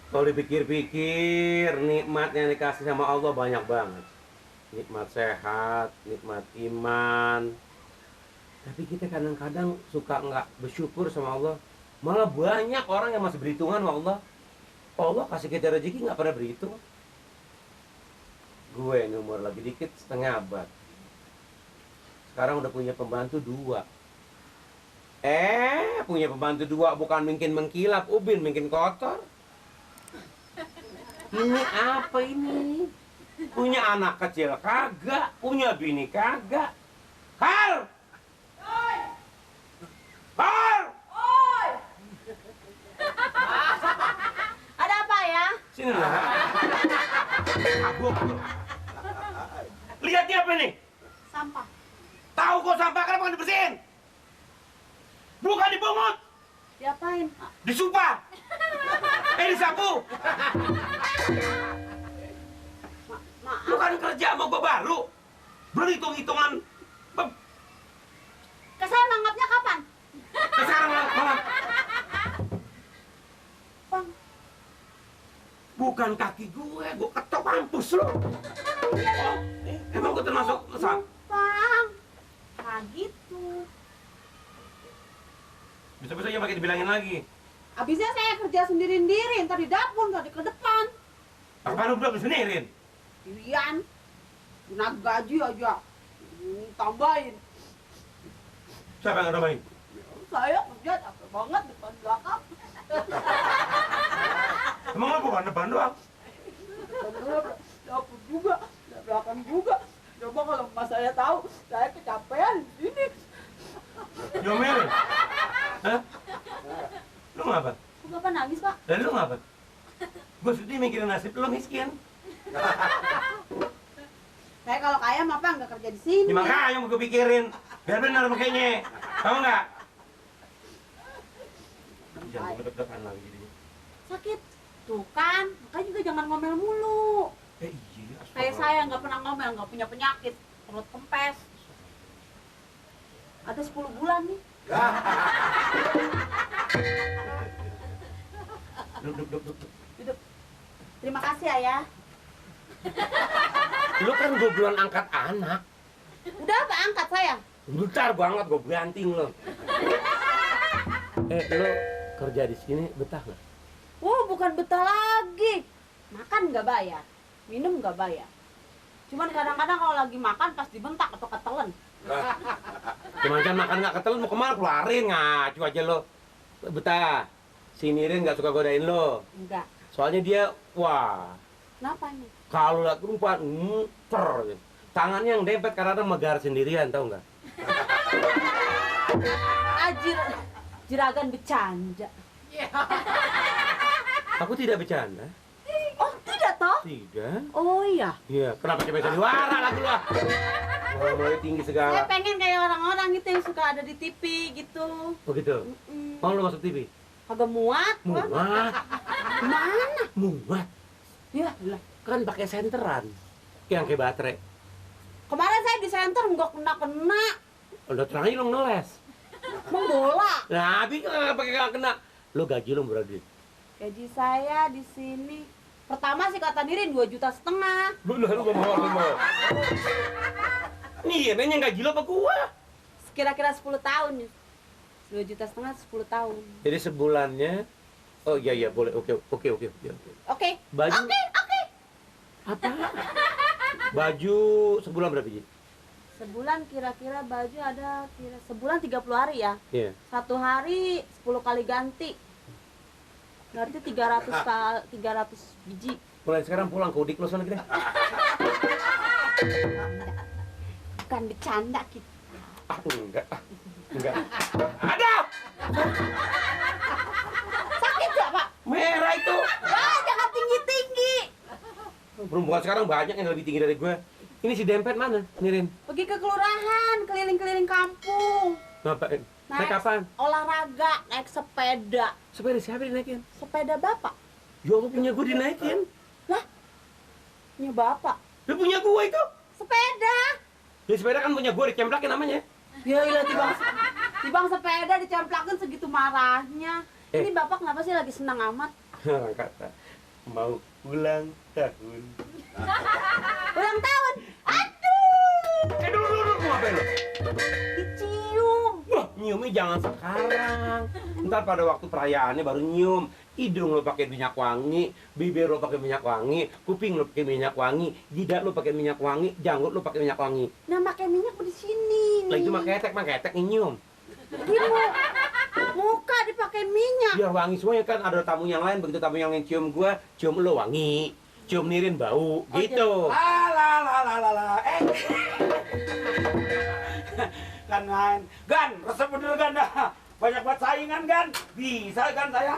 Kalau dipikir-pikir, nikmatnya dikasih sama Allah banyak banget. Nikmat sehat, nikmat iman. Tapi kita kadang-kadang suka nggak bersyukur sama Allah. Malah banyak orang yang masih berhitungan sama Allah. Allah kasih kita rezeki nggak pernah berhitung. Gue ini umur lagi dikit, setengah abad. Sekarang udah punya pembantu 2. Punya pembantu 2 bukan mungkin mengkilap, ubin mungkin kotor. Ini apa ini? Punya anak kecil kagak, punya bini kagak. Hal! Hal! Ada apa ya? Sini lah. Abuk. Lihat ini apa nih? Sampah. Tahu kok sampah, kenapa bukan dibersihin? Bukan dipungut, Diapain? disumpah. Disapu. Maaf. Bukan kerja sama gua baru. Berhitung-hitungan. Saya manggapnya kapan? Sekarang malam. Bang. Bukan kaki gue ketok mampus lo. Oh, emang gue termasuk Bang. Nah gitu. bisa-bisa aja pakai dibilangin lagi. Abisnya saya kerja sendiri-sendiri, ntar di dapur, nggak di ke depan. Apaan lu belum sendirian? Irian. Naik gaji aja. Tambahin. Siapa yang nambahin? Saya kerja capek banget depan belakang. Emang lu bukan depan doang? Dapur juga, belakang juga. Coba kalau mas saya tahu, saya kecapean di sini. Diomelin? Hah? Lu ngapa? Kok Bapak nangis, Pak? Dan lu ngapa? Gue sedih mikirin nasib lu miskin. Saya kalau kaya mah Pak nggak kerja di sini. Ya makanya yang gue pikirin. Biar benar makanya. Tahu nggak? Jangan deg-degan lagi jadinya. Sakit. Tuh kan, makanya juga jangan ngomel mulu. Iya. Kayak saya nggak pernah ngomel, nggak punya penyakit. Perut kempes. Ada 10 bulan nih. Duduk. Hidup. Terima kasih Ayah. Lu kan gue belum angkat anak. Udah apa angkat saya? Bentar banget gue banting lo. Lu kerja di sini betah nggak? Bukan betah lagi. Makan nggak bayar, minum nggak bayar. Cuman kadang-kadang kalau lagi makan pas dibentak atau ketelen. Cuman makan nggak ketelen mau kemana? Keluarin ngacu aja lo. Betah. Si Nirin nggak suka godain lo. Enggak. Soalnya dia, wah, Kenapa nih? kalau lihat perempuan, muter. Tangannya yang dempet karena megar sendirian, tahu nggak? Ajir, jiragan bercanda. Aku tidak bercanda. Oh tidak toh? Tidak. Oh iya. Iya, kenapa coba sandiwara lagu lo? Mulai tinggi Saya segala. pengen kayak orang-orang gitu yang suka ada di TV gitu. Begitu. Mau lo masuk TV? Agak muat. Wah. Muat. Mana? Muat. Ya lah. Kan pakai senteran. Yang kayak baterai. Kemarin saya di center nggak kena. Udah terang aja lo ngeles. Mau bola. Nah, habis pakai nggak kena. Lo gaji lo berapa? Gaji saya di sini pertama sih kata Nirin 2,5 juta. Lu mau. Nih, nanya gaji lo apa gua? Kira-kira 10 tahun nih. 2,5 juta 10 tahun. Jadi sebulannya. Oh iya boleh. Oke. Oke. Baju Oke. apa? Baju sebulan berapa Ji? Sebulan kira-kira baju ada sebulan 30 hari ya. Iya. Satu hari 10 kali ganti. Berarti 300 biji. Mulai sekarang pulang ke udik lo sana gini. Bukan bercanda gitu. Enggak. Ada. Sakit gak Pak? Merah itu. Jangan tinggi-tinggi. Perempuan sekarang banyak yang lebih tinggi dari gue. Ini si dempet mana, Nirin? Pergi ke kelurahan, keliling-keliling kampung. Ngapain? Naik kapan? Olahraga, naik sepeda. Sepeda siapa dinaikin? Sepeda Bapak. Ya Allah, punya gue dinaikin. Lah, punya Bapak. Lu punya gue itu. Sepeda. Ya sepeda kan punya gue, dicemplakin namanya. Ya ilah, tibang sepeda dicemplakin segitu marahnya. Ini Bapak kenapa sih lagi senang amat? Orang kata. mau ulang tahun. Ulang tahun. Aduh. Dulu, mau ngapain lo? Dicium. Wah, nyiumnya jangan sekarang. Ntar pada waktu perayaannya baru nyium. Hidung lo pakai minyak wangi, bibir lo pakai minyak wangi, kuping lo pakai minyak wangi, jidat lo pakai minyak wangi, janggut lo pakai minyak wangi. Nah, pakai minyak di sini. Lagi itu mah ketek nyium. Muka dipakai minyak. Biar wangi semuanya kan, ada tamu yang lain, begitu tamu yang lain cium gua, cium lo wangi, cium Nirin bau, gitu. Lah. Gan, resep bener Gan dah. Banyak buat saingan Gan. Bisa kan saya?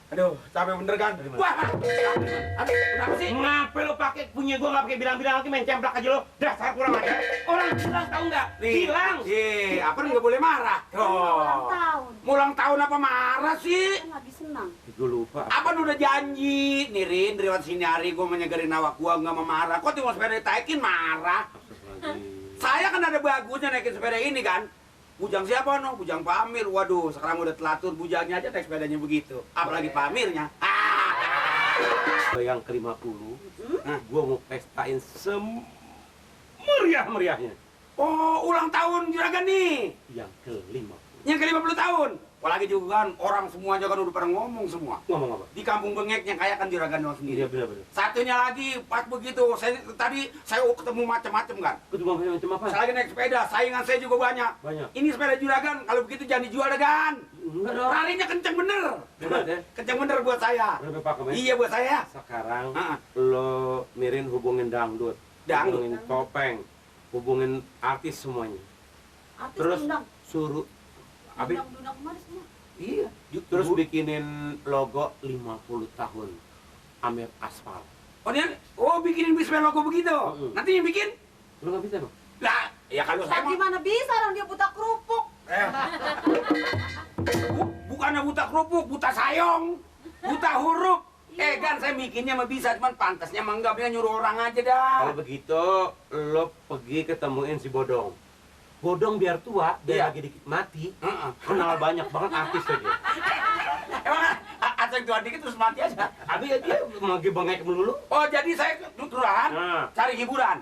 Aduh, capek bener Gan. Wah, aduh, kenapa sih? Ngapain lo pakai punya gua nggak pakai bilang-bilang lagi main cemplak aja lo? Dasar kurang aja. Orang bilang tahu nggak? Bilang. Apa nggak boleh marah? Ulang tahun. Ulang tahun apa marah sih? Kan lagi senang. Gue lupa. Apa udah janji, Nirin, dari waktu sini hari gua menyegerin awak gua nggak mau marah. Kok tiba sepeda ditaikin marah? Saya kan ada bagusnya naikin sepeda ini kan. Bujang siapa no? Bujang Pak Amir. Waduh, sekarang udah telatur bujangnya aja naik sepedanya begitu. Apalagi Pak Amirnya. Yang ke-50, gua mau pestain semeriah-meriahnya. Oh, ulang tahun juragan nih. Yang ke-50. Yang ke-50 tahun. Apalagi juga kan orang semuanya kan udah pada ngomong semua. Ngomong apa? Di kampung Bengek yang kaya kan juragan doang sendiri. Iya, benar-benar. Satunya lagi pas begitu, tadi saya ketemu macam-macam kan. Ketemu macam apa? Saya lagi naik sepeda, saingan saya juga banyak. Banyak. Ini sepeda juragan, kalau begitu jangan dijual dah kan. Enggak dong. Larinya kenceng bener. Bener ya? Kenceng bener buat saya. Berapa pakem ya? Iya buat saya. Sekarang Ah. lo Mirin hubungin dangdut, Dangdut. hubungin topeng, hubungin artis semuanya. Artis Terus undang. suruh habis Undang kemarin semua. Iya. terus bikinin logo 50 tahun Amir Aspal. Bikinin sepeda logo begitu. Nanti yang bikin? Lo nggak bisa bang? Lah, ya kalau saya Tapi mah mana bisa orang dia buta kerupuk. bukannya buta kerupuk, buta sayong, buta huruf. Kan saya bikinnya mah bisa, cuman pantasnya mah enggak, dia nyuruh orang aja dah. Kalau begitu lo pergi ketemuin si Bodong. Bodong biar tua, Iya. biar lagi dikit mati, kenal banyak banget artis aja. Emang asal tua dikit terus mati aja. Tapi ya dia lagi bengek melulu. Oh, jadi saya ke kelurahan Nah. cari hiburan.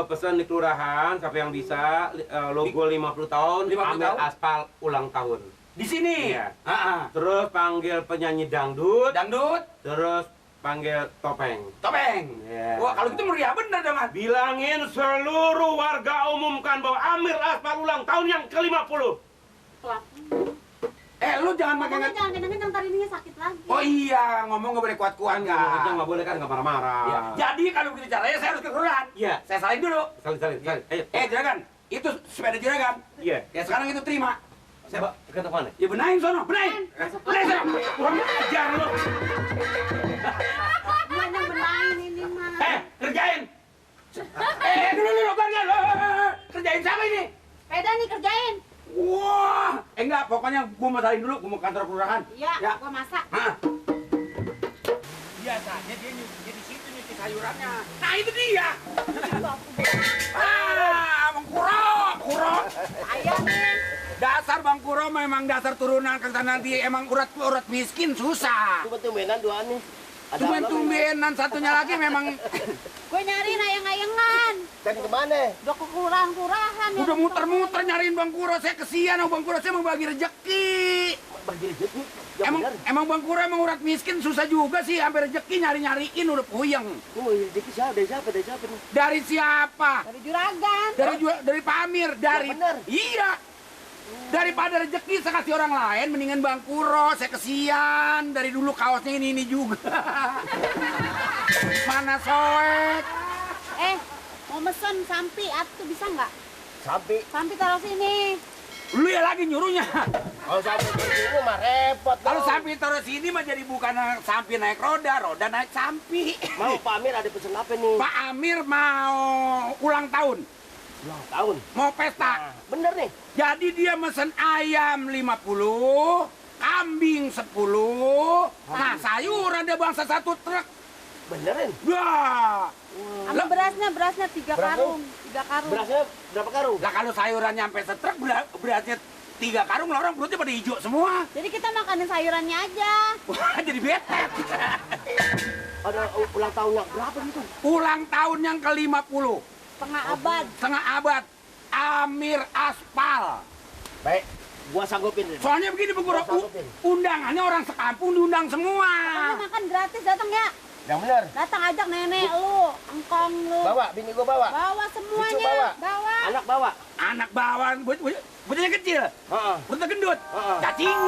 Pesan di kelurahan, siapa yang bisa logo 50 tahun, 50 Amir tahun? Aspal ulang tahun. Di sini. Iya. Heeh. Terus panggil penyanyi dangdut, Dangdut, terus panggil topeng. topeng. Iya. Wah, kalau gitu meriah bener dong, Mas. Bilangin seluruh warga umumkan bahwa Amir Aspal ulang tahun yang ke-50. Lu jangan pakai Ngomongnya jangan kenceng-kenceng, ntar ininya sakit lagi. Oh iya, ngomong nggak boleh kuat-kuat Aja kan. nggak boleh kan, nggak marah-marah. Iya. Jadi kalau begitu caranya saya harus ke kelurahan. Iya. Saya salin dulu. Salin. Ayo. Juragan, itu sepeda juragan. Iya. Ya sekarang itu terima. Coba ke mana? Ya benahin sono, benahin. Benahin sono. Kurang ajar lo. Dia yang benahin ini mah. Kerjain. Dulu, Bang. Kerjain siapa ini? Sepeda nih kerjain. Wah, enggak, pokoknya gua mau salin dulu, gua mau kantor kelurahan. Iya, Ya. gua masak. Biasanya dia di situ nyuci sayurannya. Nah, itu dia. Bang Kuro. Ayah nih. Dasar Bang Kuro memang dasar turunan ke sana nanti emang urat miskin susah. Tumben-tumbenan doan nih. Ada apa, Tumben-tumbenan satunya lagi memang Gue nyariin ayang-ayangan. Dan kemana? Udah ke kelurahan-kelurahan. ya. udah muter-muter nyariin Bang Kuro. Saya kesian sama Bang Kuro, saya mau bagi rezeki. Bagi rezeki. Ya Emang, benar. emang Bang Kuro emang urat miskin susah juga sih, sampai rezeki nyari-nyariin udah puyeng. Ini mau rezeki siapa? Dari siapa nih? Dari siapa? Dari juragan. Dari Pak Amir, dari bener. iya. Daripada rezeki saya kasih orang lain, mendingan Bang Kuro. Saya kesian, dari dulu kaosnya ini juga. Mana soek? Mau mesen sampi, atuh bisa nggak? Sampai. Sampi taruh sini. Lu ya lagi nyuruhnya. Kalau sampai di sini mah repot. Kalau dong. sampai taruh sini mah jadi bukan sampi naik roda naik sampi. Mau Pak Amir ada pesen apa nih? Pak Amir mau ulang tahun, Ulang tahun. mau pesta. Bener nih. Jadi dia mesen ayam 50, kambing 10, nah sayuran dia bangsa 1 truk. Benerin. Wah, Sama berasnya 3 Berapa? karung. 3 karung. Berasnya berapa karung? lah kalau sayuran nyampe setruk berasnya 3 karung lah orang perutnya pada hijau semua. Jadi kita makanin sayurannya aja. Wah, jadi bete. Ada ulang tahun yang berapa gitu? Ulang tahun yang ke-50. Setengah abad. Setengah abad. Amir Aspal. Baik, gua sanggupin. Rin. Soalnya begini Bu Guru, Sanggupin. undangannya orang sekampung diundang semua. Pokoknya makan gratis, datang ya. Yang benar. Datang ajak nenek lu, engkong lu. Bawa, bini gua bawa. Bawa semuanya. bawa. Bawa. Anak bawa. Anak bawaan, bocahnya kecil, Heeh. perutnya gendut, Heeh. cacing.